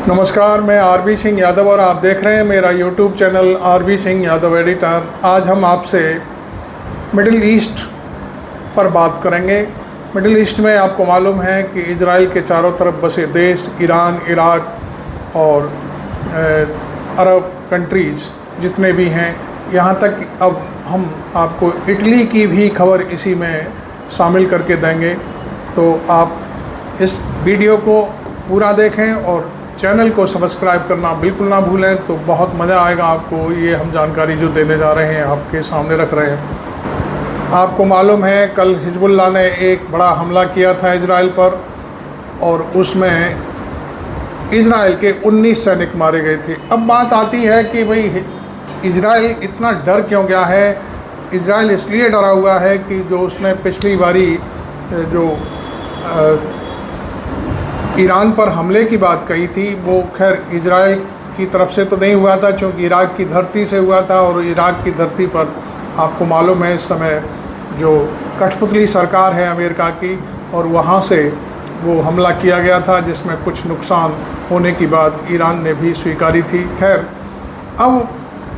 नमस्कार, मैं आरबी सिंह यादव और आप देख रहे हैं मेरा YouTube channel RB Singh Yadav editor. आज हम आपसे मिडिल ईस्ट पर बात करेंगे। मिडिल ईस्ट में आपको मालूम है कि इजराइल के चारों तरफ बसे देश ईरान, इराक और अरब कंट्रीज़ जितने भी हैं, यहाँ तक अब हम आपको इटली की भी खबर इसी में शामिल करके देंगे। तो आप इस वीडियो को पूरा देखें और चैनल को सब्सक्राइब करना बिल्कुल ना भूलें, तो बहुत मज़ा आएगा आपको। ये हम जानकारी जो देने जा रहे हैं आपके सामने रख रहे हैं। आपको मालूम है कल हिजबुल्लाह ने एक बड़ा हमला किया था इजराइल पर और उसमें इजराइल के 19 सैनिक मारे गए थे। अब बात आती है कि भाई इजराइल इतना डर क्यों गया है। इजराइल इसलिए डरा हुआ है कि जो उसने पिछली बारी जो ईरान पर हमले की बात कही थी, वो खैर इजराइल की तरफ से तो नहीं हुआ था, क्योंकि इराक की धरती से हुआ था। और इराक की धरती पर आपको मालूम है इस समय जो कठपुतली सरकार है अमेरिका की, और वहाँ से वो हमला किया गया था जिसमें कुछ नुकसान होने की बात ईरान ने भी स्वीकारी थी। खैर, अब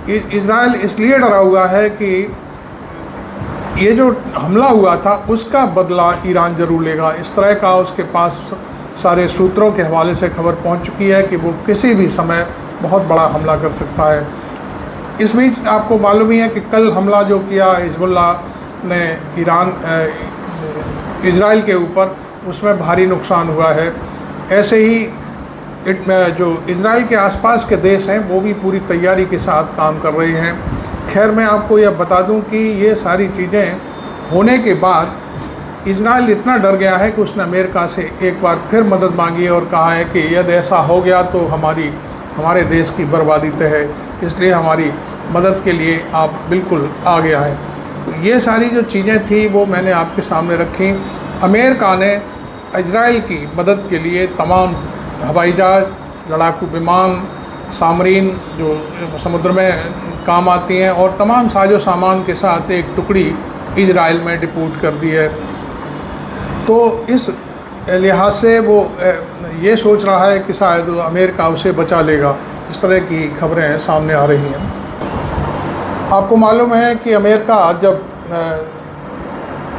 इजराइल इसलिए डरा हुआ है कि ये जो हमला हुआ था उसका बदला ईरान ज़रूर लेगा। इस तरह का उसके पास सारे सूत्रों के हवाले से खबर पहुंच चुकी है कि वो किसी भी समय बहुत बड़ा हमला कर सकता है। इस बीच आपको मालूम ही है कि कल हमला जो किया हिजबुल्लाह ने इजराइल के ऊपर, उसमें भारी नुकसान हुआ है। ऐसे ही जो इजराइल के आसपास के देश हैं वो भी पूरी तैयारी के साथ काम कर रहे हैं। खैर, मैं आपको यह बता दूं कि ये सारी चीज़ें होने के बाद इजराइल इतना डर गया है कि उसने अमेरिका से एक बार फिर मदद मांगी और कहा है कि यदि ऐसा हो गया तो हमारे देश की बर्बादी तय है, इसलिए हमारी मदद के लिए आप बिल्कुल आगे आएँ। तो ये सारी जो चीज़ें थी वो मैंने आपके सामने रखी। अमेरिका ने इजराइल की मदद के लिए तमाम हवाई जहाज़, लड़ाकू विमान, सामरीन जो समुद्र में काम आती हैं, और तमाम साजो सामान के साथ एक टुकड़ी इजराइल में डिपोट कर दी है। तो इस लिहाज से वो ये सोच रहा है कि शायद अमेरिका उसे बचा लेगा। इस तरह की खबरें सामने आ रही हैं। आपको मालूम है कि अमेरिका जब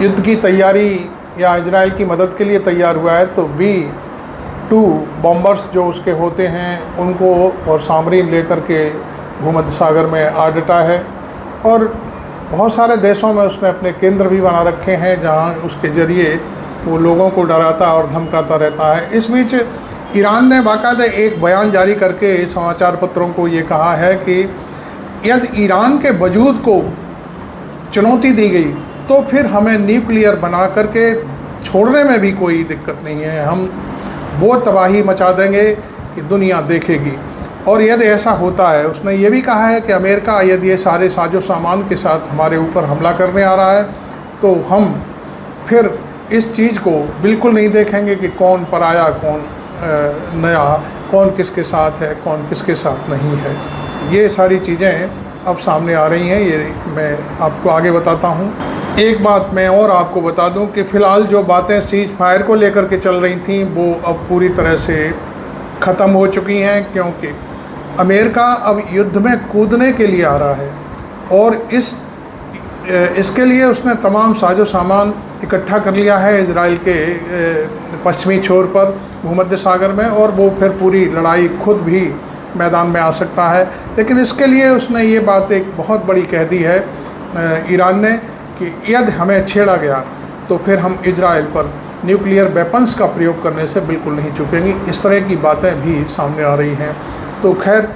युद्ध की तैयारी या इजराइल की मदद के लिए तैयार हुआ है, तो B-2 बॉम्बर्स जो उसके होते हैं उनको और सामरीन लेकर के भूमध्य सागर में आ डटा है। और बहुत सारे देशों में उसने अपने केंद्र भी बना रखे हैं जहां उसके ज़रिए वो लोगों को डराता और धमकाता रहता है। इस बीच ईरान ने बाकायदा एक बयान जारी करके समाचार पत्रों को ये कहा है कि यदि ईरान के वजूद को चुनौती दी गई तो फिर हमें न्यूक्लियर बना करके छोड़ने में भी कोई दिक्कत नहीं है। हम वो तबाही मचा देंगे कि दुनिया देखेगी। और यदि ऐसा होता है, उसने ये भी कहा है कि अमेरिका यदि ये सारे साजो सामान के साथ हमारे ऊपर हमला करने आ रहा है तो हम फिर इस चीज़ को बिल्कुल नहीं देखेंगे कि कौन पराया, कौन नया, कौन किसके साथ है, कौन किसके साथ नहीं है। ये सारी चीज़ें अब सामने आ रही हैं, ये मैं आपको आगे बताता हूँ। एक बात मैं और आपको बता दूँ कि फ़िलहाल जो बातें सीज फायर को लेकर के चल रही थी वो अब पूरी तरह से ख़त्म हो चुकी हैं, क्योंकि अमेरिका अब युद्ध में कूदने के लिए आ रहा है और इसके लिए उसने तमाम साजो सामान इकट्ठा कर लिया है इजराइल के पश्चिमी छोर पर भूमध्य सागर में, और वो फिर पूरी लड़ाई खुद भी मैदान में आ सकता है। लेकिन इसके लिए उसने ये बात एक बहुत बड़ी कह दी है ईरान ने कि यदि हमें छेड़ा गया तो फिर हम इजराइल पर न्यूक्लियर वेपन्स का प्रयोग करने से बिल्कुल नहीं चूकेंगे। इस तरह की बातें भी सामने आ रही हैं। तो खैर,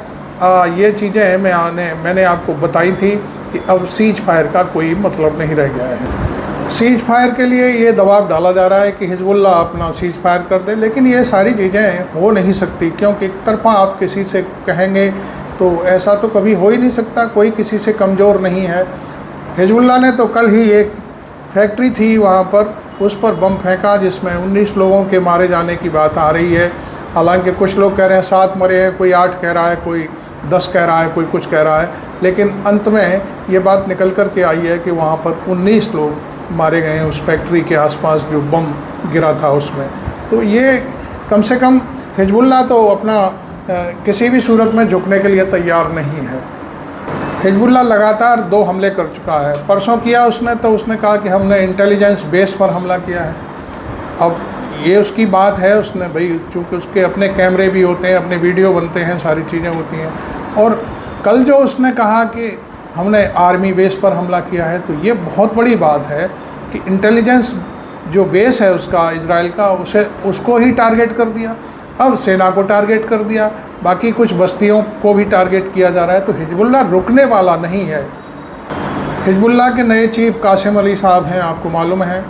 ये चीज़ें मैंने आपको बताई थी कि अब सीज फायर का कोई मतलब नहीं रह गया है। सीज फायर के लिए ये दबाव डाला जा रहा है कि हिजबुल्लाह अपना सीज फायर कर दे, लेकिन ये सारी चीज़ें हो नहीं सकती, क्योंकि एक तरफा आप किसी से कहेंगे तो ऐसा तो कभी हो ही नहीं सकता। कोई किसी से कमज़ोर नहीं है। हिजबुल्लाह ने तो कल ही एक फैक्ट्री थी वहाँ पर, उस पर बम फेंका जिसमें 19 लोगों के मारे जाने की बात आ रही है। हालांकि कुछ लोग कह रहे हैं 7 मरे हैं, कोई 8 कह रहा है, कोई 10 कह रहा है, कोई कुछ कह रहा है, लेकिन अंत में ये बात निकल कर के आई है कि वहाँ पर 19 लोग मारे गए हैं उस फैक्ट्री के आसपास जो बम गिरा था उसमें। तो ये कम से कम हिजबुल्लाह तो अपना किसी भी सूरत में झुकने के लिए तैयार नहीं है। हिजबुल्लाह लगातार 2 हमले कर चुका है। परसों किया उसने, तो उसने कहा कि हमने इंटेलिजेंस बेस पर हमला किया है। अब ये उसकी बात है, उसने भाई चूँकि उसके अपने कैमरे भी होते हैं, अपने वीडियो बनते हैं, सारी चीज़ें होती हैं। और कल जो उसने कहा कि हमने आर्मी बेस पर हमला किया है, तो ये बहुत बड़ी बात है कि इंटेलिजेंस जो बेस है उसका, इजराइल का, उसको ही टारगेट कर दिया। अब सेना को टारगेट कर दिया, बाकी कुछ बस्तियों को भी टारगेट किया जा रहा है। तो हिजबुल्लाह रुकने वाला नहीं है। हिजबुल्लाह के नए चीफ कासिम अली साहब हैं, आपको मालूम है।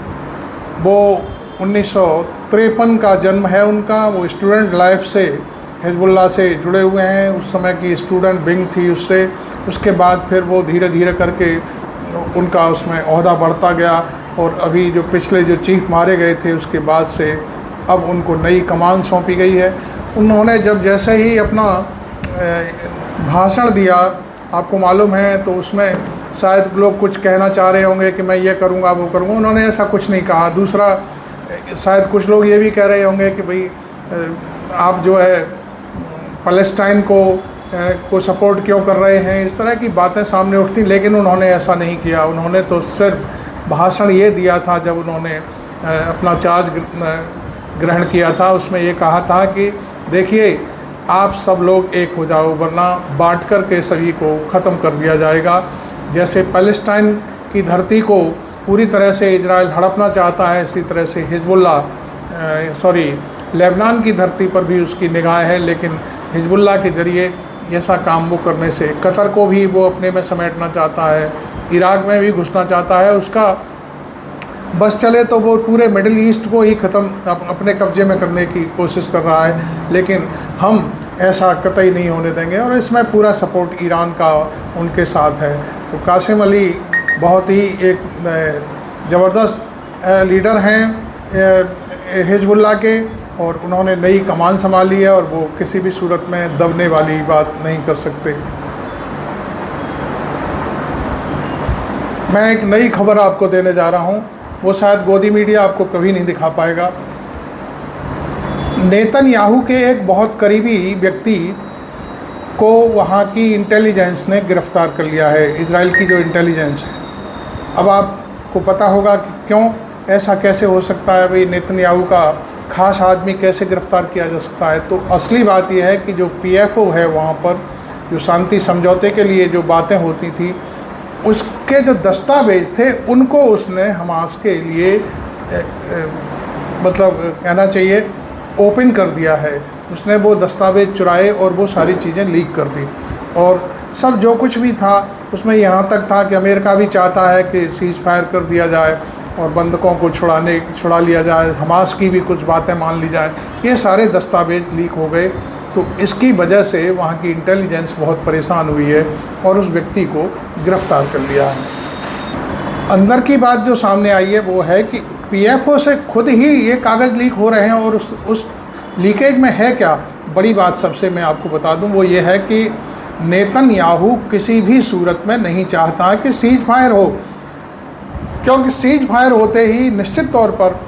वो 1953 का जन्म है उनका। वो स्टूडेंट लाइफ से हिजबुल्लाह से जुड़े हुए हैं। उस समय की स्टूडेंट विंग थी उससे। उसके बाद फिर वो धीरे धीरे करके उनका उसमें ओहदा बढ़ता गया, और अभी जो पिछले जो चीफ मारे गए थे उसके बाद से अब उनको नई कमान सौंपी गई है। उन्होंने जब जैसे ही अपना भाषण दिया, आपको मालूम है, तो उसमें शायद लोग कुछ कहना चाह रहे होंगे कि मैं ये करूँगा वो करूँगा। उन्होंने ऐसा कुछ नहीं कहा। दूसरा, शायद कुछ लोग ये भी कह रहे होंगे कि भाई आप जो है पैलेस्टाइन को सपोर्ट क्यों कर रहे हैं, इस तरह की बातें सामने उठती। लेकिन उन्होंने ऐसा नहीं किया। उन्होंने तो सिर्फ भाषण ये दिया था जब उन्होंने अपना चार्ज ग्रहण किया था। उसमें ये कहा था कि देखिए, आप सब लोग एक हो जाओ, वरना बांट कर के सभी को ख़त्म कर दिया जाएगा। जैसे पैलेस्टाइन की धरती को पूरी तरह से इजराइल हड़पना चाहता है, इसी तरह से लेबनान की धरती पर भी उसकी निगाह है। लेकिन हिजबुल्लाह के ज़रिए ऐसा काम वो करने से कतर को भी वो अपने में समेटना चाहता है, इराक में भी घुसना चाहता है। उसका बस चले तो वो पूरे मिडिल ईस्ट को ही ख़त्म अपने कब्जे में करने की कोशिश कर रहा है। लेकिन हम ऐसा कतई नहीं होने देंगे, और इसमें पूरा सपोर्ट ईरान का उनके साथ है। तो कासिम अली बहुत ही एक ज़बरदस्त लीडर हैं हिजबुल्लाह के, और उन्होंने नई कमान संभाली है, और वो किसी भी सूरत में दबने वाली बात नहीं कर सकते। मैं एक नई खबर आपको देने जा रहा हूँ, वो शायद गोदी मीडिया आपको कभी नहीं दिखा पाएगा। नेतन्याहू के एक बहुत करीबी व्यक्ति को वहाँ की इंटेलिजेंस ने गिरफ़्तार कर लिया है, इजराइल की जो इंटेलिजेंस है। अब आपको पता होगा कि क्यों ऐसा कैसे हो सकता है, भाई नेतन्याहू का ख़ास आदमी कैसे गिरफ़्तार किया जा सकता है। तो असली बात यह है कि जो PFO है वहाँ पर, जो शांति समझौते के लिए जो बातें होती थी, उसके जो दस्तावेज थे उनको उसने हमास के लिए मतलब कहना चाहिए ओपन कर दिया है। उसने वो दस्तावेज चुराए और वो सारी चीज़ें लीक कर दी। और सब जो कुछ भी था उसमें यहाँ तक था कि अमेरिका भी चाहता है कि सीज़ फायर कर दिया जाए और बंधकों को छुड़ा लिया जाए, हमास की भी कुछ बातें मान ली जाए। ये सारे दस्तावेज लीक हो गए। तो इसकी वजह से वहाँ की इंटेलिजेंस बहुत परेशान हुई है और उस व्यक्ति को गिरफ़्तार कर लिया है। अंदर की बात जो सामने आई है वो है कि PFO से खुद ही ये कागज़ लीक हो रहे हैं। और उस लीकेज में है क्या, बड़ी बात सबसे मैं आपको बता दूं, वो ये है कि नेतन्याहू किसी भी सूरत में नहीं चाहता कि सीज फायर हो, क्योंकि सीज फायर होते ही निश्चित तौर पर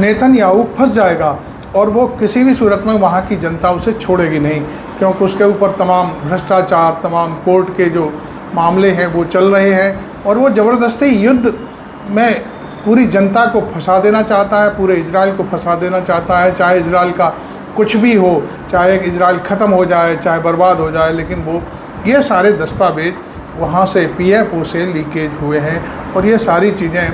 नेतन्याहू फंस जाएगा और वो किसी भी सूरत में वहाँ की जनता उसे छोड़ेगी नहीं, क्योंकि उसके ऊपर तमाम भ्रष्टाचार, तमाम कोर्ट के जो मामले हैं वो चल रहे हैं। और वो ज़बरदस्ती युद्ध में पूरी जनता को फंसा देना चाहता है, पूरे इजराइल को फंसा देना चाहता है। चाहे इजराइल का कुछ भी हो, चाहे इजराइल ख़त्म हो जाए, चाहे बर्बाद हो जाए, लेकिन वो ये सारे दस्तावेज वहाँ से PFO से लीकेज हुए हैं और ये सारी चीज़ें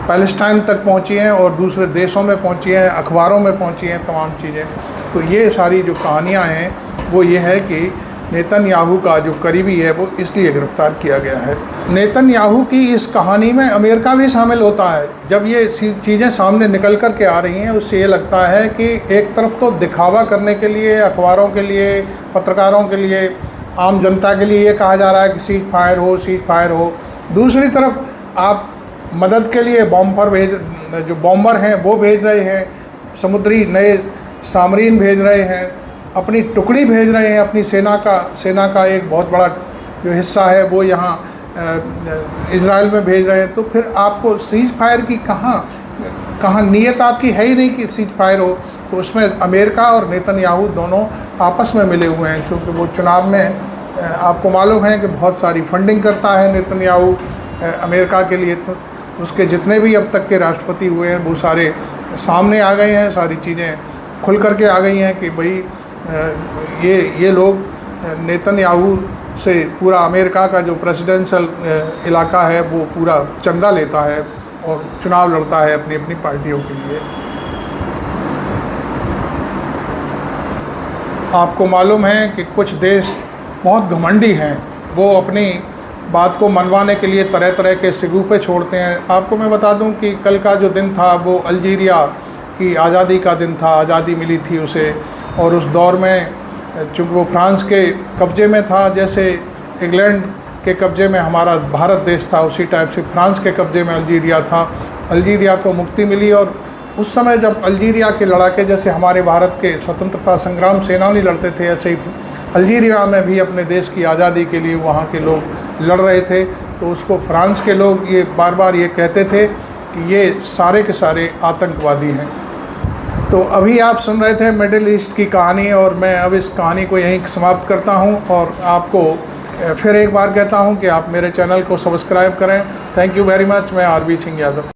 पैलेस्टाइन तक पहुँची हैं और दूसरे देशों में पहुँची हैं, अखबारों में पहुँची हैं तमाम चीज़ें। तो ये सारी जो कहानियाँ हैं वो ये है कि नेतन्याहू का जो करीबी है वो इसलिए गिरफ़्तार किया गया है। नेतन्याहू की इस कहानी में अमेरिका भी शामिल होता है। जब ये चीज़ें सामने निकल कर के आ रही हैं, उससे ये लगता है कि एक तरफ तो दिखावा करने के लिए, अखबारों के लिए, पत्रकारों के लिए, आम जनता के लिए ये कहा जा रहा है कि सीज फायर हो, सीज फायर हो। दूसरी तरफ आप मदद के लिए जो बॉम्बर हैं वो भेज रहे हैं, समुद्री नए सामरीन भेज रहे हैं, अपनी टुकड़ी भेज रहे हैं, अपनी सेना का एक बहुत बड़ा जो हिस्सा है वो यहाँ इजराइल में भेज रहे हैं। तो फिर आपको सीज फायर की कहाँ नीयत आपकी है ही नहीं कि सीज फायर हो। तो उसमें अमेरिका और नेतन्याहू दोनों आपस में मिले हुए हैं, क्योंकि वो चुनाव में आपको मालूम है कि बहुत सारी फंडिंग करता है नेतन्याहू अमेरिका के लिए। तो उसके जितने भी अब तक के राष्ट्रपति हुए हैं वो सारे सामने आ गए हैं, सारी चीज़ें खुल करके आ गई हैं कि भाई ये लोग नेतन्याहू से पूरा अमेरिका का जो प्रेसिडेंशियल इलाका है वो पूरा चंदा लेता है और चुनाव लड़ता है अपनी अपनी पार्टियों के लिए। आपको मालूम है कि कुछ देश बहुत घमंडी हैं, वो अपनी बात को मनवाने के लिए तरह तरह के सिगूपे छोड़ते हैं। आपको मैं बता दूं कि कल का जो दिन था वो अल्जीरिया की आज़ादी का दिन था, आज़ादी मिली थी उसे, और उस दौर में चूँकि वो फ्रांस के कब्ज़े में था, जैसे इंग्लैंड के कब्ज़े में हमारा भारत देश था, उसी टाइप से फ्रांस के कब्ज़े में अल्जीरिया था। अल्जीरिया को मुक्ति मिली, और उस समय जब अल्जीरिया के लड़ाके जैसे हमारे भारत के स्वतंत्रता संग्राम सेनानी लड़ते थे, ऐसे ही अल्जीरिया में भी अपने देश की आज़ादी के लिए वहाँ के लोग लड़ रहे थे। तो उसको फ्रांस के लोग ये बार बार ये कहते थे कि ये सारे के सारे आतंकवादी हैं। तो अभी आप सुन रहे थे मिडिल ईस्ट की कहानी, और मैं अब इस कहानी को यहीं समाप्त करता हूं, और आपको फिर एक बार कहता हूं कि आप मेरे चैनल को सब्सक्राइब करें। Thank you very much. मैं आरबी सिंह यादव।